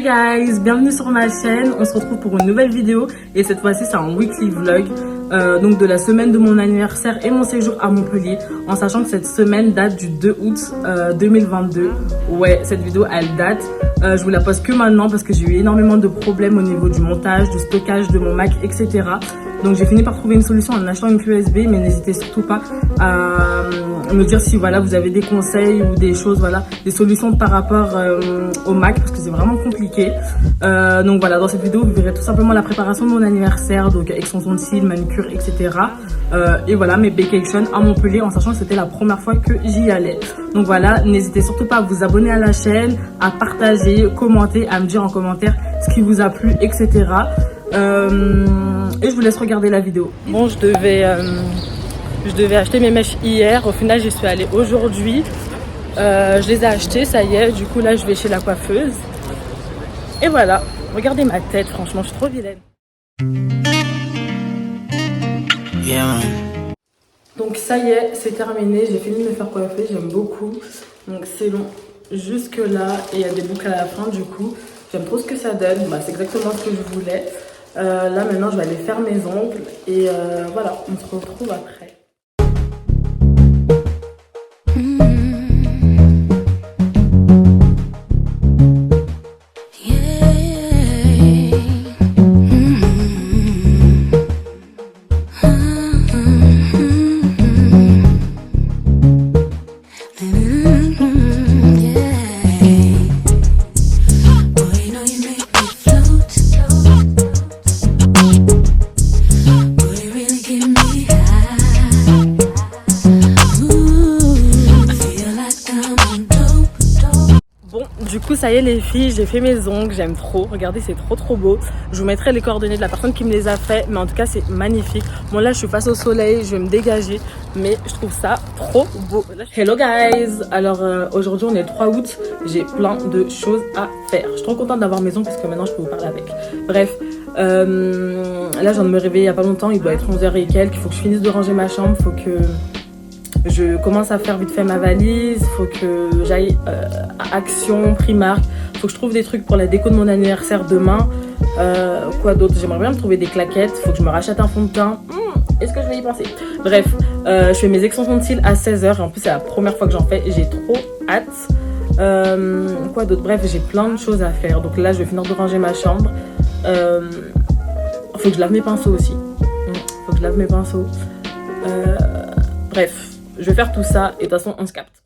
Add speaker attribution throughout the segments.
Speaker 1: Hey guys, bienvenue sur ma chaîne, on se retrouve pour une nouvelle vidéo et cette fois-ci c'est un weekly vlog donc de la semaine de mon anniversaire et mon séjour à Montpellier, en sachant que cette semaine date du 2 août 2022. Ouais, cette vidéo elle date, je vous la poste que maintenant parce que j'ai eu énormément de problèmes au niveau du montage, du stockage de mon Mac, etc. Donc j'ai fini par trouver une solution en achetant une clé USB, mais n'hésitez surtout pas à me dire si voilà vous avez des conseils ou des choses, voilà, des solutions par rapport au Mac parce que c'est vraiment compliqué. Donc voilà, dans cette vidéo vous verrez tout simplement la préparation de mon anniversaire, donc extension de cils, manucure, etc. Et voilà mes vacations à Montpellier, en sachant que c'était la première fois que j'y allais. Donc voilà, n'hésitez surtout pas à vous abonner à la chaîne, à partager, commenter, à me dire en commentaire ce qui vous a plu, etc. Et je vous laisse regarder la vidéo. Bon, je devais acheter mes mèches hier. Au final, j'y suis allée aujourd'hui. Je les ai achetées, ça y est. Du coup, là, je vais chez la coiffeuse. Et voilà. Regardez ma tête, franchement, je suis trop vilaine. Yeah, man. Donc, ça y est, c'est terminé. J'ai fini de me faire coiffer. J'aime beaucoup. Donc, c'est long jusque là. Et il y a des boucles à la fin, du coup. J'aime trop ce que ça donne. Bah, c'est exactement ce que je voulais. Là maintenant je vais aller faire mes ongles et voilà, on se retrouve après. Du coup ça y est les filles, j'ai fait mes ongles, j'aime trop, regardez c'est trop beau. Je vous mettrai les coordonnées de la personne qui me les a fait, mais en tout cas c'est magnifique. Bon là je suis face au soleil, je vais me dégager, mais je trouve ça trop beau. Hello guys, alors aujourd'hui on est le 3 août, j'ai plein de choses à faire. Je suis trop contente d'avoir mes ongles parce que maintenant je peux vous parler avec. Bref, là je viens de me réveiller il y a pas longtemps, il doit être 11h et quelques, il faut que je finisse de ranger ma chambre, il faut que je commence à faire vite fait ma valise, faut que j'aille à Action, Primark, faut que je trouve des trucs pour la déco de mon anniversaire demain. Quoi d'autre? J'aimerais bien me trouver des claquettes, faut que je me rachète un fond de teint. Est-ce que je vais y penser? Bref, je fais mes extensions de cils à 16h et en plus c'est la première fois que j'en fais et j'ai trop hâte. Quoi d'autre? Bref, j'ai plein de choses à faire. Donc là je vais finir de ranger ma chambre. Faut que je lave mes pinceaux aussi. Faut que je lave mes pinceaux. Bref. Je vais faire tout ça et de toute façon on se capte.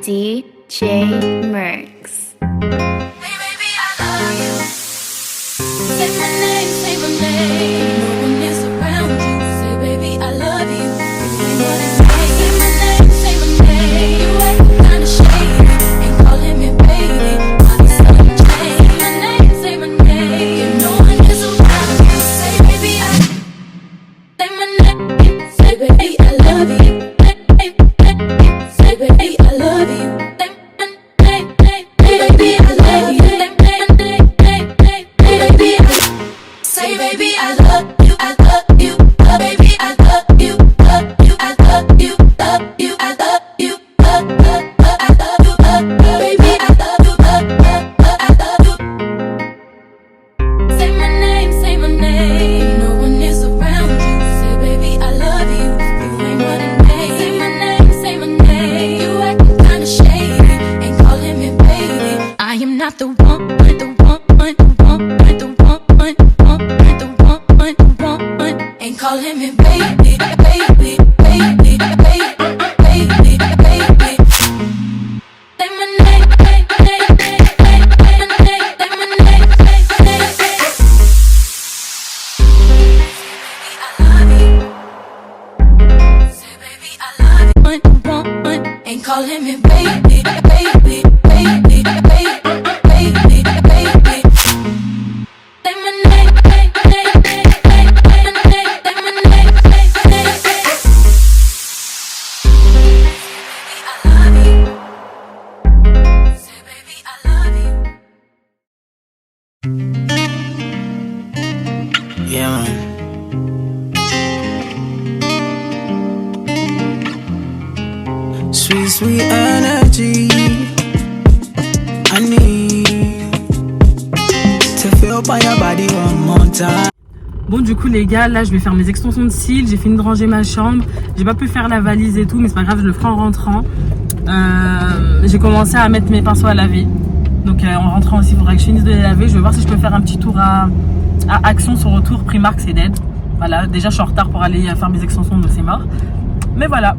Speaker 2: DJ Merx.
Speaker 3: Yeah, man. sweet energy. I need to feel by your body one more time.
Speaker 1: Bon, du coup les gars, là je vais faire mes extensions de cils, j'ai fini de ranger ma chambre, j'ai pas pu faire la valise et tout, mais c'est pas grave, je le ferai en rentrant. J'ai commencé à mettre mes pinceaux à laver, donc en rentrant aussi il faudra que je finisse de les laver. Je vais voir si je peux faire un petit tour à Action, sur retour Primark, c'est dead. Voilà, déjà je suis en retard pour aller faire mes extensions, donc c'est mort, mais voilà.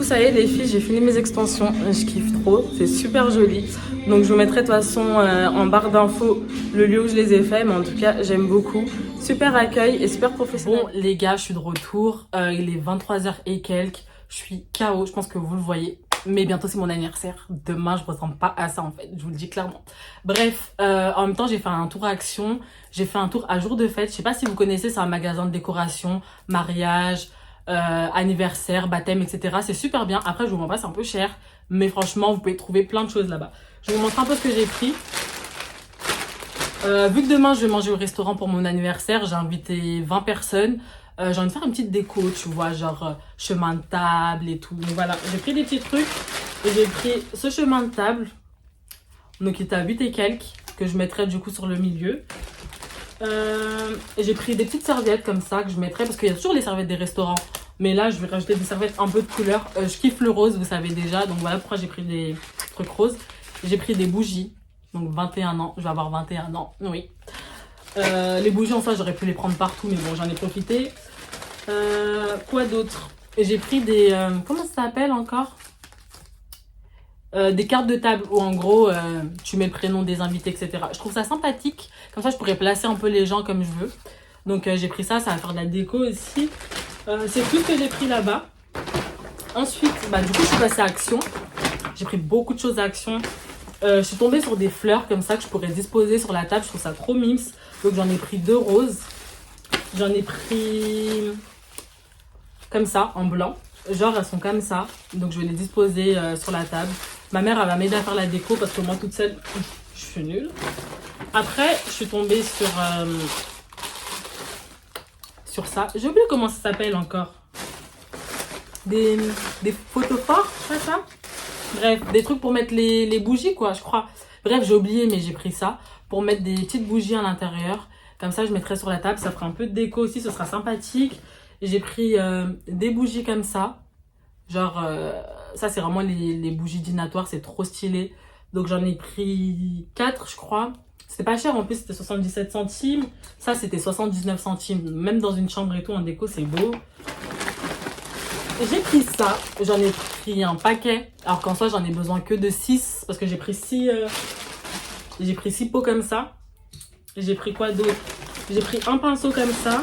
Speaker 1: Ça y est les filles, j'ai fini mes extensions, je kiffe trop, c'est super joli. Donc je vous mettrai de toute façon en barre d'infos le lieu où je les ai fait, mais en tout cas j'aime beaucoup. Super accueil et super professionnel. Bon les gars, je suis de retour, il est 23h et quelques, je suis KO, je pense que vous le voyez. Mais bientôt c'est mon anniversaire, demain je ressemble pas à ça en fait, je vous le dis clairement. Bref, en même temps j'ai fait un tour à Action, j'ai fait un tour à Jour de Fête, je sais pas si vous connaissez, c'est un magasin de décoration, mariage, anniversaire, baptême, etc. C'est super bien. Après, je vous montre pas, c'est un peu cher. Mais franchement, vous pouvez trouver plein de choses là-bas. Je vous montre un peu ce que j'ai pris. Vu que demain, je vais manger au restaurant pour mon anniversaire, j'ai invité 20 personnes. J'ai envie de faire une petite déco, tu vois, genre chemin de table et tout. Donc voilà, j'ai pris des petits trucs. Et j'ai pris ce chemin de table. Donc il était à 8 et quelques. Que je mettrai du coup sur le milieu. J'ai pris des petites serviettes comme ça que je mettrai parce qu'il y a toujours les serviettes des restaurants, mais là je vais rajouter des serviettes un peu de couleur. Je kiffe le rose, vous savez déjà, donc voilà pourquoi j'ai pris des trucs roses. J'ai pris des bougies, donc 21 ans, je vais avoir 21 ans, oui. Les bougies en soi j'aurais pu les prendre partout, mais bon j'en ai profité. Quoi d'autre? J'ai pris des comment ça s'appelle encore? Des cartes de table où en gros tu mets le prénom des invités, etc. Je trouve ça sympathique, comme ça je pourrais placer un peu les gens comme je veux. Donc j'ai pris ça, ça va faire de la déco aussi. C'est tout ce que j'ai pris là-bas. Ensuite, bah, du coup je suis passée à Action. J'ai pris beaucoup de choses à Action. Je suis tombée sur des fleurs comme ça que je pourrais disposer sur la table, je trouve ça trop mimes. Donc j'en ai pris 2 roses. J'en ai pris comme ça, en blanc. Genre elles sont comme ça, donc je vais les disposer sur la table. Ma mère elle va m'aider à faire la déco parce que moi toute seule je suis nulle. Après je suis tombée sur ça, j'ai oublié comment ça s'appelle encore. Des photophores, c'est ça? Bref, des trucs pour mettre les bougies quoi, je crois. Bref, j'ai oublié mais j'ai pris ça pour mettre des petites bougies à l'intérieur. Comme ça je mettrai sur la table, ça fera un peu de déco aussi, ce sera sympathique. J'ai pris des bougies comme ça. Genre, ça c'est vraiment les bougies dînatoires, c'est trop stylé. Donc j'en ai pris 4 je crois. C'était pas cher en plus, c'était 77 centimes. Ça c'était 79 centimes. Même dans une chambre et tout en déco, c'est beau. J'ai pris ça, j'en ai pris un paquet. Alors qu'en soi j'en ai besoin que de 6. Parce que j'ai pris 6 pots comme ça. J'ai pris quoi d'autre? J'ai pris un pinceau comme ça.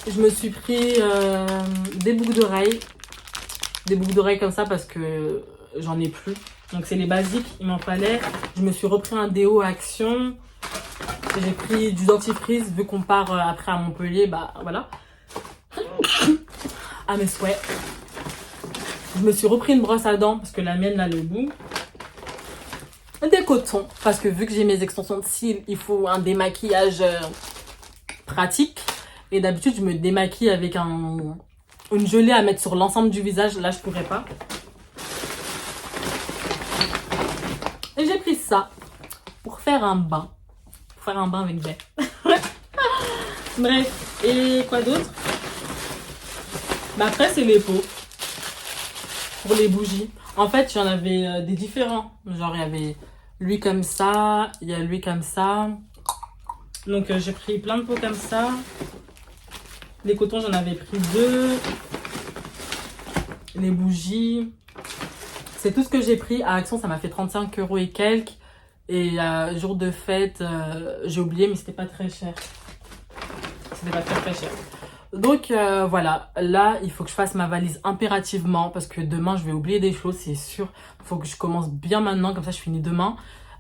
Speaker 1: Je me suis pris des boucles d'oreilles. Des boucles d'oreilles comme ça parce que j'en ai plus. Donc c'est les basiques, il m'en fallait. Je me suis repris un déo Action. J'ai pris du dentifrice vu qu'on part après à Montpellier. Bah voilà. À mes souhaits. Je me suis repris une brosse à dents parce que la mienne là le bout. Des cotons. Parce que vu que j'ai mes extensions de cils, il faut un démaquillage pratique. Et d'habitude, je me démaquille avec une gelée à mettre sur l'ensemble du visage. Là, je pourrais pas. Et j'ai pris ça pour faire un bain. Pour faire un bain avec Jay. Bref. Et quoi d'autre? Bah après, c'est les pots. Pour les bougies. En fait, il y en avait des différents. Genre, il y avait lui comme ça. Il y a lui comme ça. Donc, j'ai pris plein de pots comme ça. Les cotons, j'en avais pris 2. Les bougies. C'est tout ce que j'ai pris. À Action, ça m'a fait 35 € et quelques. Et jour de fête, j'ai oublié, mais c'était pas très cher. C'était pas très cher. Donc voilà, là, il faut que je fasse ma valise impérativement. Parce que demain, je vais oublier des choses, c'est sûr. Il faut que je commence bien maintenant, comme ça, je finis demain.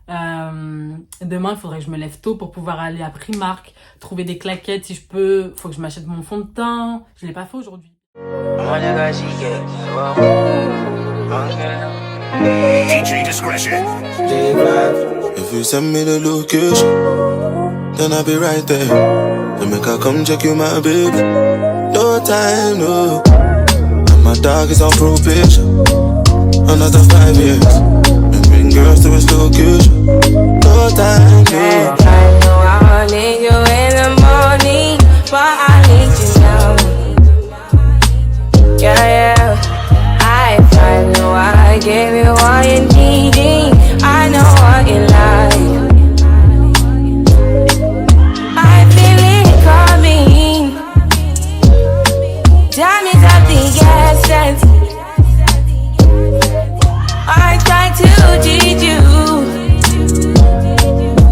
Speaker 1: Demain, il faudrait que je me lève tôt pour pouvoir aller à Primark, trouver des claquettes si je peux. Faut que je m'achète mon fond de teint. Je l'ai pas fait aujourd'hui.
Speaker 4: DJ discretion. If you send me the location, then I'll be right there. To make her come check you, my baby. no time, no. And my dog is on probation. Another 5 years. And bring girls to his location. No time, no.
Speaker 5: I know I need you in the morning, but I need you now. Yeah. I find you, I give you all you need. I know what you like. I feel it coming. Time is of the essence. I try to teach you,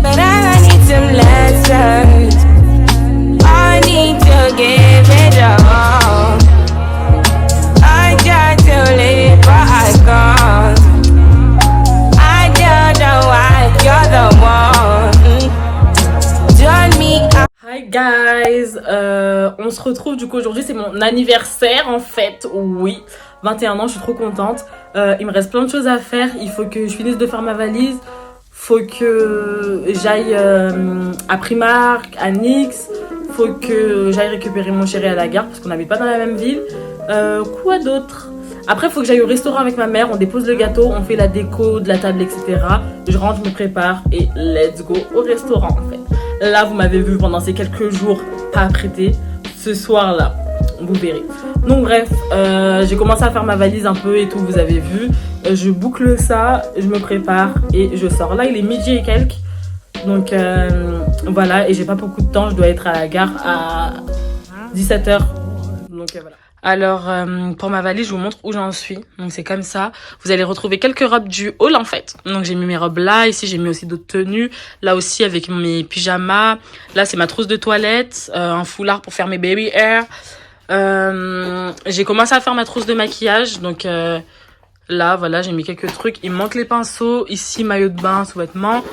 Speaker 5: but I need some lessons. I need to give it all. I try to live, but I can't. I don't know why you're the one. Turn me up.
Speaker 1: Hi guys, on se retrouve du coup aujourd'hui, c'est mon anniversaire en fait, oui, 21 ans, je suis trop contente. Il me reste plein de choses à faire, il faut que je finisse de faire ma valise, faut que j'aille à Primark, à NYX, faut que j'aille récupérer mon chéri à la gare parce qu'on n'habite pas dans la même ville. Quoi d'autre? Après, il faut que j'aille au restaurant avec ma mère, on dépose le gâteau, on fait la déco de la table, etc. Je rentre, je me prépare et let's go au restaurant en fait. Là, vous m'avez vu pendant ces quelques jours pas apprêtée. Ce soir-là, vous verrez. Donc bref, j'ai commencé à faire ma valise un peu et tout, vous avez vu. Je boucle ça, je me prépare et je sors. Là, il est midi et quelques. Donc voilà, et j'ai pas beaucoup de temps. Je dois être à la gare à 17h. Donc voilà. Alors, pour ma valise, je vous montre où j'en suis. Donc, c'est comme ça. Vous allez retrouver quelques robes du haul, en fait. Donc, j'ai mis mes robes là. Ici, j'ai mis aussi d'autres tenues. Là aussi, avec mes pyjamas. Là, c'est ma trousse de toilette. Un foulard pour faire mes baby hair. J'ai commencé à faire ma trousse de maquillage. Donc, là, voilà, j'ai mis quelques trucs. Il me manque les pinceaux. Ici, maillot de bain, sous-vêtements.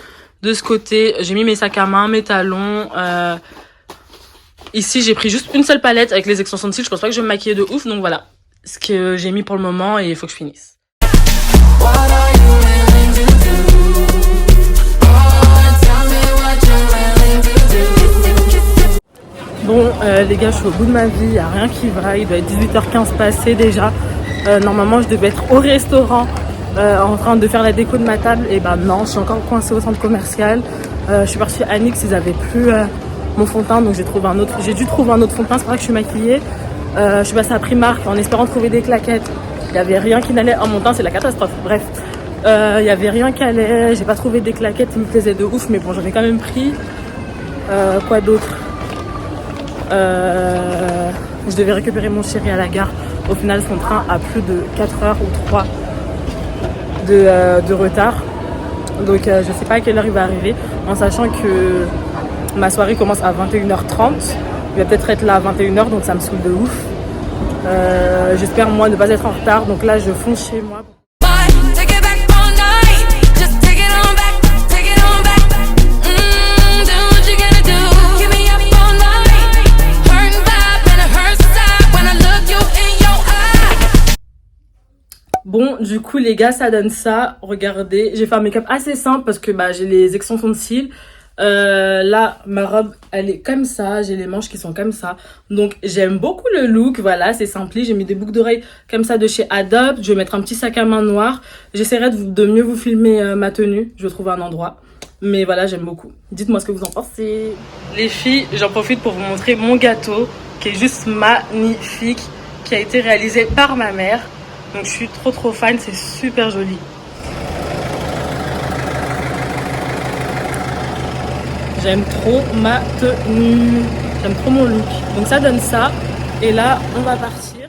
Speaker 1: De ce côté, j'ai mis mes sacs à main, mes talons. Ici, j'ai pris juste une seule palette avec les extensions de cils. Je pense pas que je vais me maquiller de ouf. Donc voilà, ce que j'ai mis pour le moment et il faut que je finisse. Bon, les gars, je suis au bout de ma vie. Il n'y a rien qui va. Il doit être 18h15 passé déjà. Normalement, je devais être au restaurant en train de faire la déco de ma table. Et ben non, je suis encore coincée au centre commercial. Je suis partie à NYX, ils avaient plus... mon fond de teint, donc j'ai dû trouver un autre fond de teint, c'est pour ça que je suis maquillée. Je suis passée à Primark en espérant trouver des claquettes. Il n'y avait rien qui n'allait. Oh, mon teint, c'est la catastrophe. Bref, il n'y avait rien qui allait. J'ai pas trouvé des claquettes qui me plaisaient de ouf, mais bon, j'en ai quand même pris. Quoi d'autre? Je devais récupérer mon chéri à la gare. Au final, son train a plus de 4 heures ou 3 de retard. Donc, je sais pas à quelle heure il va arriver, en sachant que ma soirée commence à 21h30. Il va peut-être être là à 21h, donc ça me saoule de ouf. J'espère, moi, ne pas être en retard. Donc là, je fonce chez moi. Bon, du coup, les gars, ça donne ça. Regardez, j'ai fait un make-up assez simple parce que j'ai les extensions de cils. Là, ma robe, elle est comme ça. J'ai les manches qui sont comme ça. Donc, j'aime beaucoup le look. Voilà, c'est simple. J'ai mis des boucles d'oreilles comme ça de chez Adopt. Je vais mettre un petit sac à main noir. J'essaierai de mieux vous filmer ma tenue. Je vais trouver un endroit. Mais voilà, j'aime beaucoup. Dites-moi ce que vous en pensez. Les filles, j'en profite pour vous montrer mon gâteau qui est juste magnifique, qui a été réalisé par ma mère. Donc, je suis trop fan. C'est super joli. J'aime trop ma tenue, j'aime trop mon look. Donc ça donne ça. Et là, on va partir.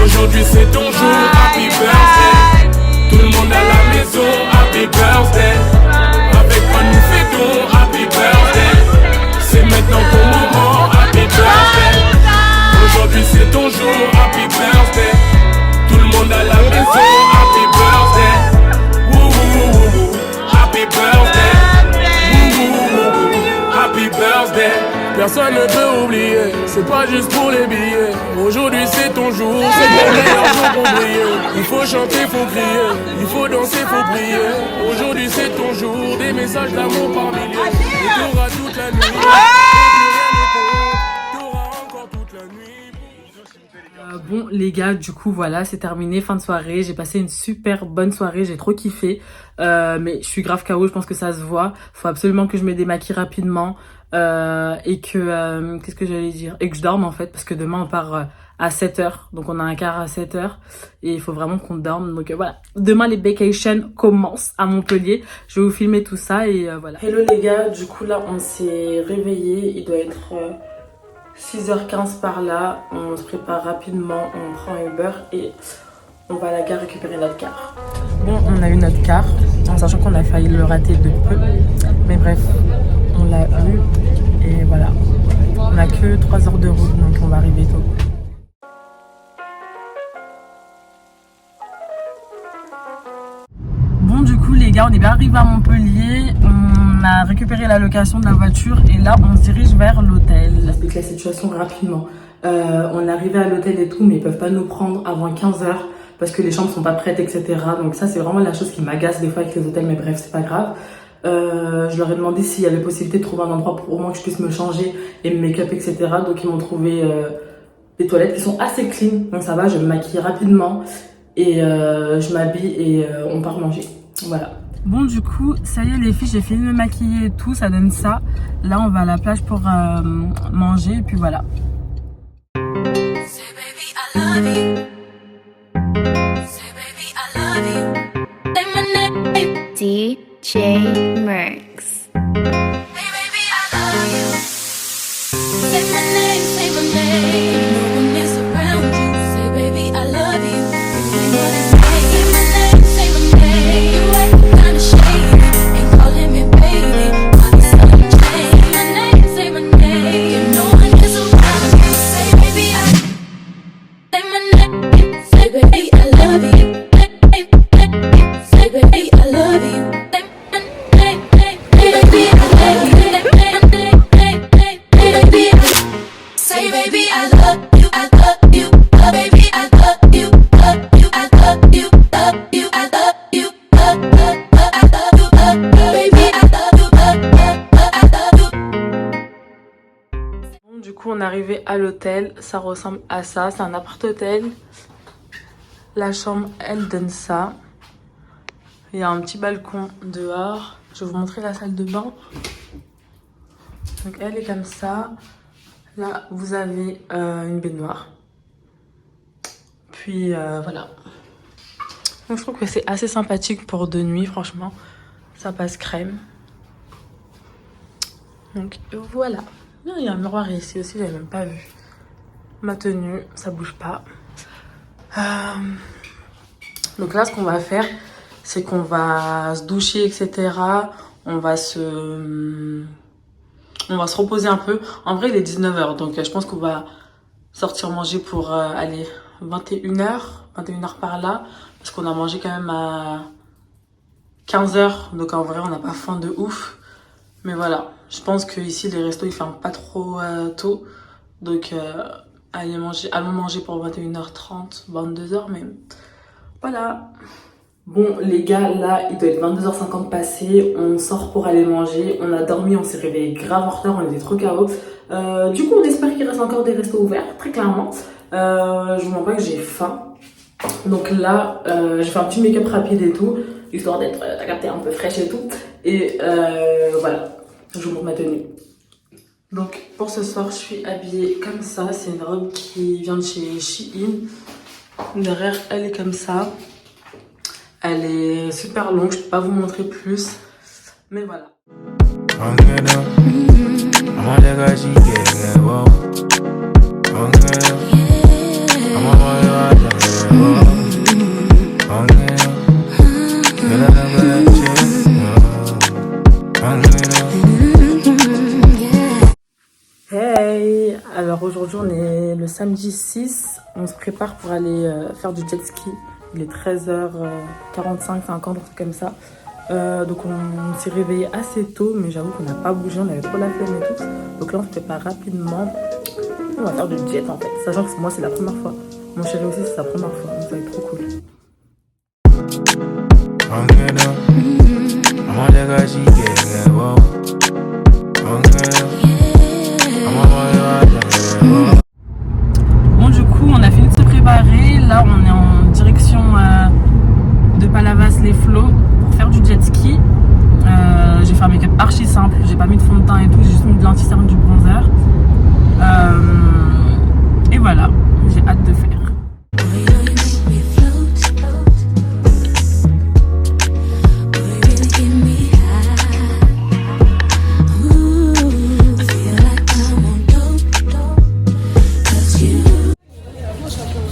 Speaker 6: Aujourd'hui c'est ton jour, happy birthday. Tout le monde à la maison, happy birthday. Avec moi nous fêtons, happy birthday. C'est maintenant ton moment, happy birthday. Aujourd'hui c'est ton jour, happy birthday. Tout le monde à la maison, personne ne peut oublier. C'est pas juste pour les billets. Aujourd'hui c'est ton jour, c'est ton meilleur jour pour briller. Il faut chanter, faut crier, il faut danser, faut prier. Aujourd'hui c'est ton jour, des messages d'amour par milliers. Et t'auras toute la nuit. T'auras encore toute la nuit.
Speaker 1: Bon les gars, du coup voilà, c'est terminé, fin de soirée. J'ai passé une super bonne soirée, j'ai trop kiffé. Mais je suis grave KO, je pense que ça se voit. Faut absolument que je me démaquille rapidement. Et que, qu'est-ce que j'allais dire? Et que je dorme en fait, parce que demain on part à 7h. Donc on a un quart à 7h. Et il faut vraiment qu'on dorme. Donc voilà, demain les vacations commencent à Montpellier. Je vais vous filmer tout ça et voilà. Hello les gars, du coup là on s'est réveillé. Il doit être 6h15 par là. On se prépare rapidement, on prend un Uber et on va à la gare récupérer notre car. Bon, on a eu notre car, en sachant qu'on a failli le rater de peu. Mais bref, on l'a eu et voilà. On n'a que 3 heures de route, donc on va arriver tôt. Bon, du coup, les gars, on est bien arrivé à Montpellier. On a récupéré la location de la voiture et là, on se dirige vers l'hôtel. J'explique la situation rapidement. On est arrivé à l'hôtel et tout, mais ils peuvent pas nous prendre avant 15h parce que les chambres sont pas prêtes, etc. Donc ça, c'est vraiment la chose qui m'agace des fois avec les hôtels, mais bref, c'est pas grave. Je leur ai demandé s'il y avait possibilité de trouver un endroit pour au moins que je puisse me changer et me make-up, etc. Donc ils m'ont trouvé des toilettes qui sont assez clean. Donc ça va, je me maquille rapidement et je m'habille et on part manger. Voilà. Bon, du coup, ça y est les filles, j'ai fini de me maquiller et tout, ça donne ça. Là, on va à la plage pour manger et puis voilà.
Speaker 2: DJ Mercs.
Speaker 1: Du coup, on est arrivé à l'hôtel. Ça ressemble à ça. C'est un appart-hôtel. La chambre, elle donne ça. Il y a un petit balcon dehors. Je vais vous montrer la salle de bain. Donc, elle est comme ça. Là, vous avez une baignoire. Puis, voilà. Donc, je trouve que c'est assez sympathique pour 2 nuits, franchement. Ça passe crème. Donc, voilà. Il y a un miroir ici aussi, j'avais même pas vu. Ma tenue, ça bouge pas. Donc là, ce qu'on va faire, c'est qu'on va se doucher, etc. On va se reposer un peu. En vrai, il est 19h, donc je pense qu'on va sortir manger pour aller 21h par là. Parce qu'on a mangé quand même à 15h, donc en vrai, on n'a pas faim de ouf. Mais voilà, je pense que ici les restos ils ferment pas trop tôt. Donc allons manger pour 21h30, 22h même. Voilà. Bon les gars, là il doit être 22h50 passé. On sort pour aller manger. On a dormi, on s'est réveillé grave en retard, on était trop KO. Du coup on espère qu'il reste encore des restos ouverts, très clairement. Je vous montre pas que j'ai faim. Donc là, je fais un petit make-up rapide et tout, histoire d'être, t'as capté, un peu fraîche et tout. Et voilà. Je vous montre ma tenue. Donc pour ce soir, je suis habillée comme ça. C'est une robe qui vient de chez Shein. Derrière, elle est comme ça. Elle est super longue. Je peux pas vous montrer plus. Mais voilà. Hey! Alors aujourd'hui on est le samedi 6, on se prépare pour aller faire du jet ski. Il est 13h45, 50, un truc comme ça. Donc on s'est réveillé assez tôt, mais j'avoue qu'on n'a pas bougé, on avait trop la flemme et tout. Donc là on se prépare rapidement. On va faire du jet en fait, sachant que moi c'est la première fois. Mon chéri aussi c'est sa première fois, donc ça va être trop cool. Bon du coup on a fini de se préparer, là on est en direction de Palavas-les-Flots pour faire du jet ski. J'ai fait un make-up archi simple, j'ai pas mis de fond de teint et tout, j'ai juste mis de l'anti-cerne et du bronzer. Et voilà, j'ai hâte de faire.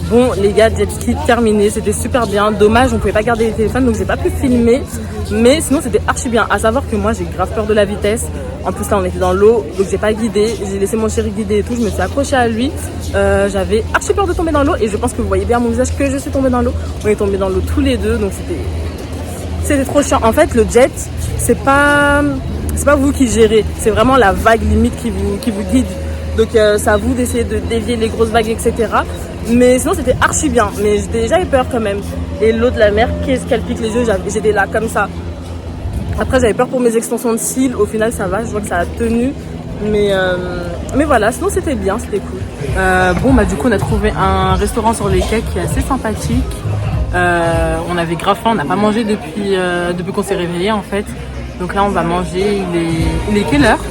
Speaker 1: Bon les gars, jet ski terminé, c'était super bien. Dommage on pouvait pas garder les téléphones donc j'ai pas pu filmer. Mais sinon c'était archi bien. À savoir que moi j'ai grave peur de la vitesse. En plus là on était dans l'eau donc j'ai pas guidé. J'ai laissé mon chéri guider et tout, je me suis accrochée à lui. J'avais archi peur de tomber dans l'eau et je pense que vous voyez bien à mon visage que je suis tombée dans l'eau. On est tombés dans l'eau tous les deux donc c'était trop chiant. En fait le jet c'est pas vous qui gérez, c'est vraiment la vague limite qui vous guide. Donc c'est à vous d'essayer de dévier les grosses vagues etc. Mais sinon c'était archi bien, mais j'avais peur quand même. Et l'eau de la mer, qu'est-ce qu'elle pique les yeux, j'étais là comme ça. Après j'avais peur pour mes extensions de cils, au final ça va, je vois que ça a tenu. Mais voilà, sinon c'était bien, c'était cool. Bon bah du coup on a trouvé un restaurant sur les quais qui est assez sympathique. On avait grave faim, on n'a pas mangé depuis qu'on s'est réveillé en fait. Donc là on va manger, il est quelle heure?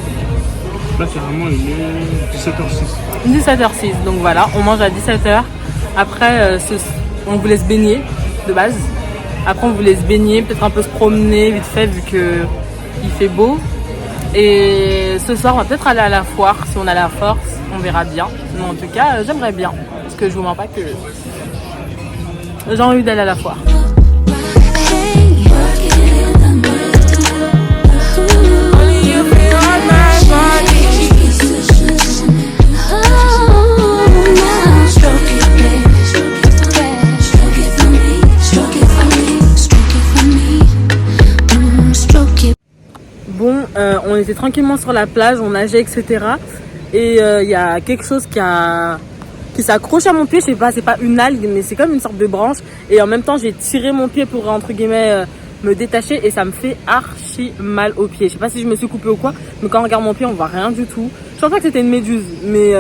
Speaker 7: Là carrément il est 17h06.
Speaker 1: 17h06, donc voilà, on mange à 17h. Après on vous laisse baigner de base. Après on vous laisse baigner, peut-être un peu se promener vite fait vu que il fait beau. Et ce soir on va peut-être aller à la foire, si on a la force, on verra bien. Mais en tout cas j'aimerais bien, parce que je vous mens pas que j'ai envie d'aller à la foire. Bon, on était tranquillement sur la plage, on nageait, etc. Et il y a quelque chose qui s'accroche à mon pied, je sais pas, c'est pas une algue, mais c'est comme une sorte de branche. Et en même temps, j'ai tiré mon pied pour, entre guillemets, me détacher et ça me fait archi mal au pied. Je sais pas si je me suis coupée ou quoi, mais quand on regarde mon pied, on voit rien du tout. Je pense pas que c'était une méduse, mais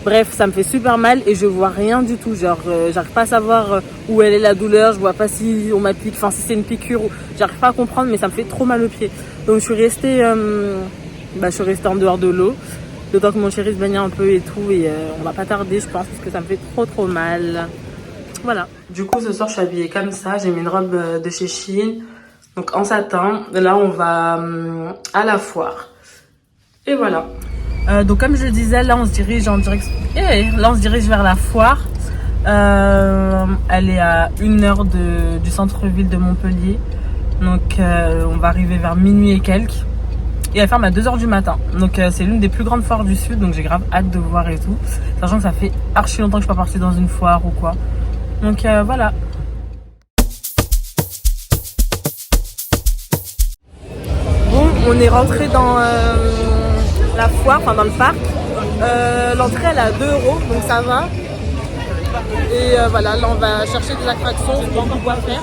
Speaker 1: bref, ça me fait super mal et je vois rien du tout. Genre, j'arrive pas à savoir où elle est la douleur, je vois pas si on m'applique, enfin si c'est une piqûre, j'arrive pas à comprendre, mais ça me fait trop mal au pied. Donc je suis restée en dehors de l'eau, d'autant que mon chéri se baignait un peu et tout, et on va pas tarder, je pense, parce que ça me fait trop mal. Voilà. Du coup, ce soir, je suis habillée comme ça, j'ai mis une robe de chez Shein, donc en satin. Là, on va à la foire. Et voilà. Donc comme je le disais, là on se dirige vers la foire. Elle est à 1 heure du centre-ville de Montpellier. Donc on va arriver vers minuit et quelques. Et elle ferme à 2 h du matin. Donc c'est l'une des plus grandes foires du sud. Donc j'ai grave hâte de voir et tout. Sachant que ça fait archi longtemps que je suis pas partie dans une foire ou quoi. Donc voilà. Bon, on est rentré dans la foire, enfin dans le parc. L'entrée elle est à 2 €, donc ça va. Et voilà, là on va chercher des attractions, je sais pas quoi faire.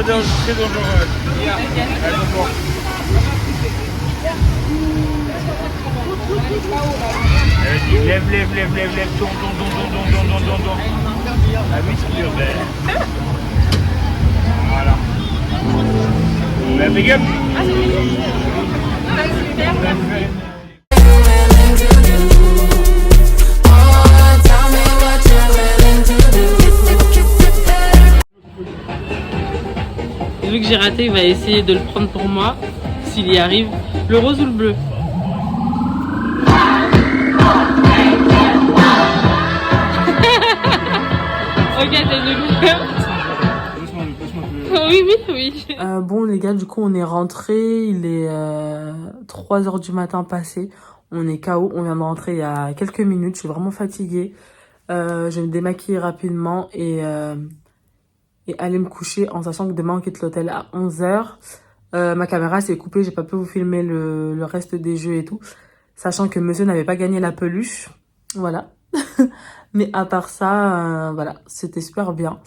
Speaker 7: très dangereux. Allez, bonjour. Vas-y, lève, tourne. Ah oui, c'est dur, belle. Voilà. La big up.
Speaker 1: Vu que j'ai raté, il va essayer de le prendre pour moi, s'il y arrive. Le rose ou le bleu? Ok, t'es nul. Oui. Bon les gars, du coup on est rentrés, il est 3h du matin passé. On est KO, on vient de rentrer il y a quelques minutes, je suis vraiment fatiguée. Je vais me démaquiller rapidement et aller me coucher en sachant que demain on quitte l'hôtel à 11h. Ma caméra s'est coupée, j'ai pas pu vous filmer le reste des jeux et tout. Sachant que monsieur n'avait pas gagné la peluche. Voilà. Mais à part ça, voilà, c'était super bien.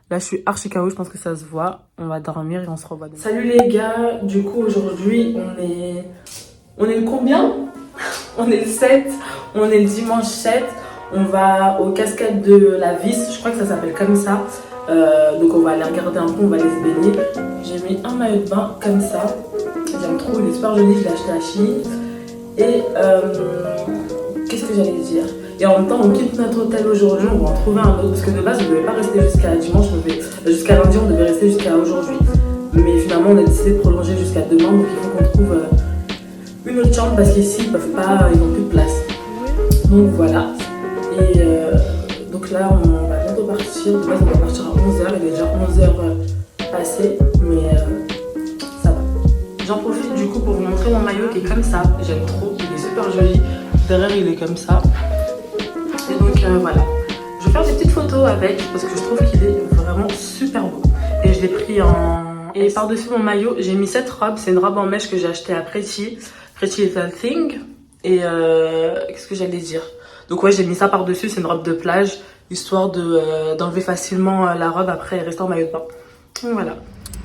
Speaker 1: Là, je suis archi KO, je pense que ça se voit. On va dormir et on se revoit demain. Salut les gars, du coup aujourd'hui, on est le combien? On est le 7, on est le dimanche 7. On va aux cascades de la Vis, je crois que ça s'appelle comme ça. Donc on va aller regarder un peu, on va aller se baigner. J'ai mis un maillot de bain comme ça. J'aime trop, il est super joli, je l'ai acheté à Chine. Et qu'est-ce que j'allais dire? Et en même temps, on quitte notre hôtel aujourd'hui, on va en trouver un autre. Parce que de base, on ne devait pas rester jusqu'à dimanche, jusqu'à lundi, on devait rester jusqu'à aujourd'hui. Mais finalement, on a décidé de prolonger jusqu'à demain. Donc il faut qu'on trouve une autre chambre parce qu'ici, ils peuvent pas, ils n'ont plus de place. Donc voilà. Et donc là, on va bientôt partir. De base, on va partir à 11h. Il est déjà 11h passé. Mais ça va. J'en profite du coup pour vous montrer mon maillot qui est comme ça. J'aime trop. Il est super joli. Derrière, il est comme ça. Et donc voilà, je vais faire des petites photos avec parce que je trouve qu'il est vraiment super beau. Et je l'ai pris en... Et par-dessus mon maillot, j'ai mis cette robe. C'est une robe en mèche que j'ai achetée à Pretty Little Thing. Et qu'est-ce que j'allais dire? Donc ouais, j'ai mis ça par-dessus, c'est une robe de plage. Histoire d'enlever facilement la robe après et rester en maillot de bain. Donc voilà.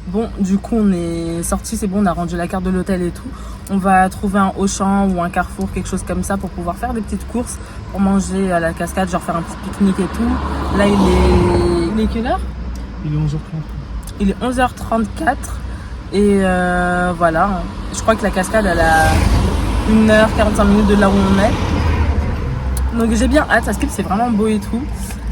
Speaker 1: Bon, du coup, on est sorti, c'est bon, on a rendu la carte de l'hôtel et tout. On va trouver un Auchan ou un Carrefour, quelque chose comme ça pour pouvoir faire des petites courses pour manger à la cascade, genre faire un petit pique-nique et tout. Là, il est quelle heure?
Speaker 7: Il est 11h30.
Speaker 1: Il est 11h34 et voilà. Je crois que la cascade, elle a 1h45 minutes de là où on est. Donc j'ai bien hâte, ça skip, c'est vraiment beau et tout.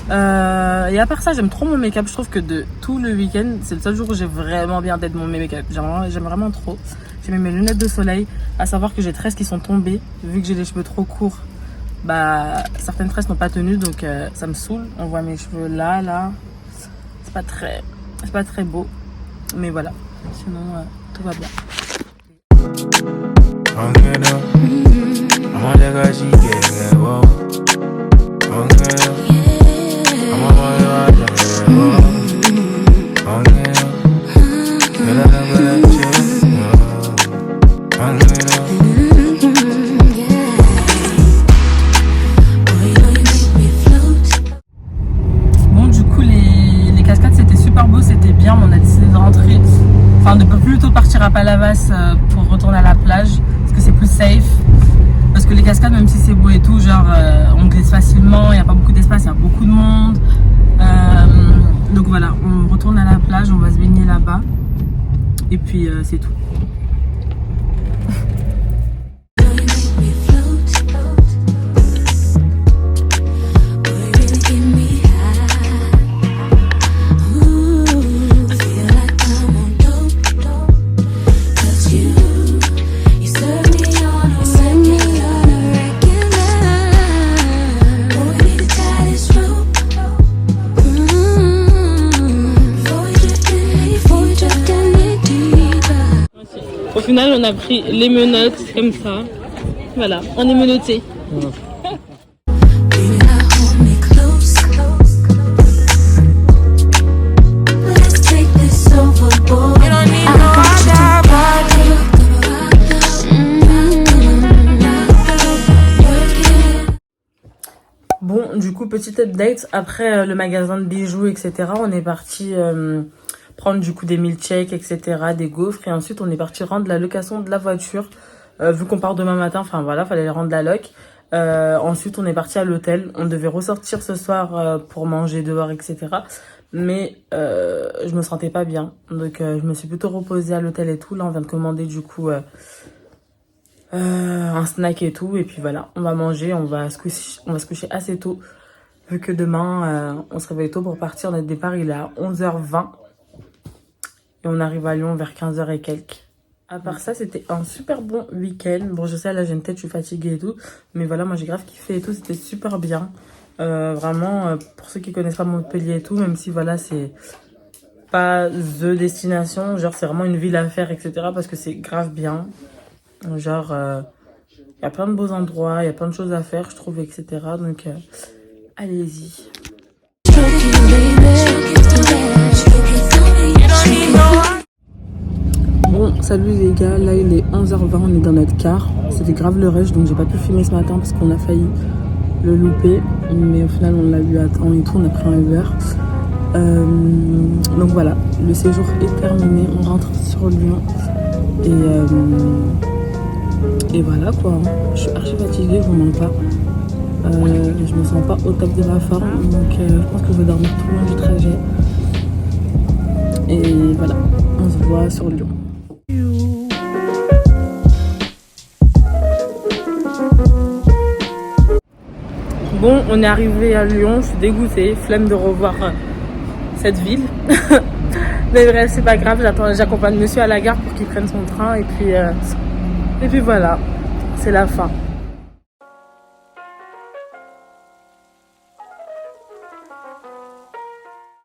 Speaker 1: Et à part ça, j'aime trop mon make-up. Je trouve que de tout le week-end, c'est le seul jour où j'ai vraiment bien d'être mon make-up. J'aime vraiment trop. J'ai mis mes lunettes de soleil. À savoir que j'ai tresses qui sont tombées. Vu que j'ai les cheveux trop courts, bah certaines tresses n'ont pas tenu, donc ça me saoule. On voit mes cheveux là. C'est pas très beau. Mais voilà. Sinon, tout va bien. Bon, du coup, les cascades c'était super beau, c'était bien, mais on a décidé de rentrer, enfin de plutôt partir à Palavas pour retourner à la plage parce que c'est plus safe. Parce que les cascades, même si c'est beau et tout, genre on glisse facilement, il n'y a pas beaucoup d'espace, il y a beaucoup de monde. Donc voilà, on retourne à la plage, on va se baigner là-bas. Et puis c'est tout. Au final, on a pris les menottes comme ça. Voilà, on est menottés. Bon, du coup, petite update. Après le magasin de bijoux, etc., on est parti prendre du coup des milkshakes, etc., des gaufres. Et ensuite, on est parti rendre la location de la voiture. Vu qu'on part demain matin, enfin voilà, fallait rendre la loc. Ensuite, on est parti à l'hôtel. On devait ressortir ce soir pour manger dehors, etc. Mais je me sentais pas bien. Donc, je me suis plutôt reposée à l'hôtel et tout. Là, on vient de commander du coup un snack et tout. Et puis voilà, on va manger, on va se coucher assez tôt. Vu que demain, on se réveille tôt pour partir. Notre départ, il est à 11h20. Et on arrive à Lyon vers 15h et quelques. À part ça, c'était un super bon week-end. Bon, je sais, là, j'ai une tête, je suis fatiguée et tout. Mais voilà, moi, j'ai grave kiffé et tout. C'était super bien. Vraiment, pour ceux qui connaissent pas Montpellier et tout, même si, voilà, c'est pas the destination. Genre, c'est vraiment une ville à faire, etc. Parce que c'est grave bien. Genre, y a plein de beaux endroits, il y a plein de choses à faire, je trouve, etc. Donc, allez-y. Bon, salut les gars, là il est 11h20, on est dans notre car. C'était grave le rush, donc j'ai pas pu filmer ce matin parce qu'on a failli le louper. Mais au final, on l'a vu à temps et tout, on a pris un Uber. Donc voilà, le séjour est terminé, on rentre sur Lyon. Et voilà quoi, je suis archi fatiguée, je vous mens pas. Je me sens pas au top de ma forme, donc je pense que je vais dormir tout le long du trajet. Et voilà, on se voit sur Lyon. Bon, on est arrivé à Lyon, je suis dégoûtée, flemme de revoir cette ville. Mais bref, c'est pas grave, j'accompagne monsieur à la gare pour qu'il prenne son train et puis voilà, c'est la fin.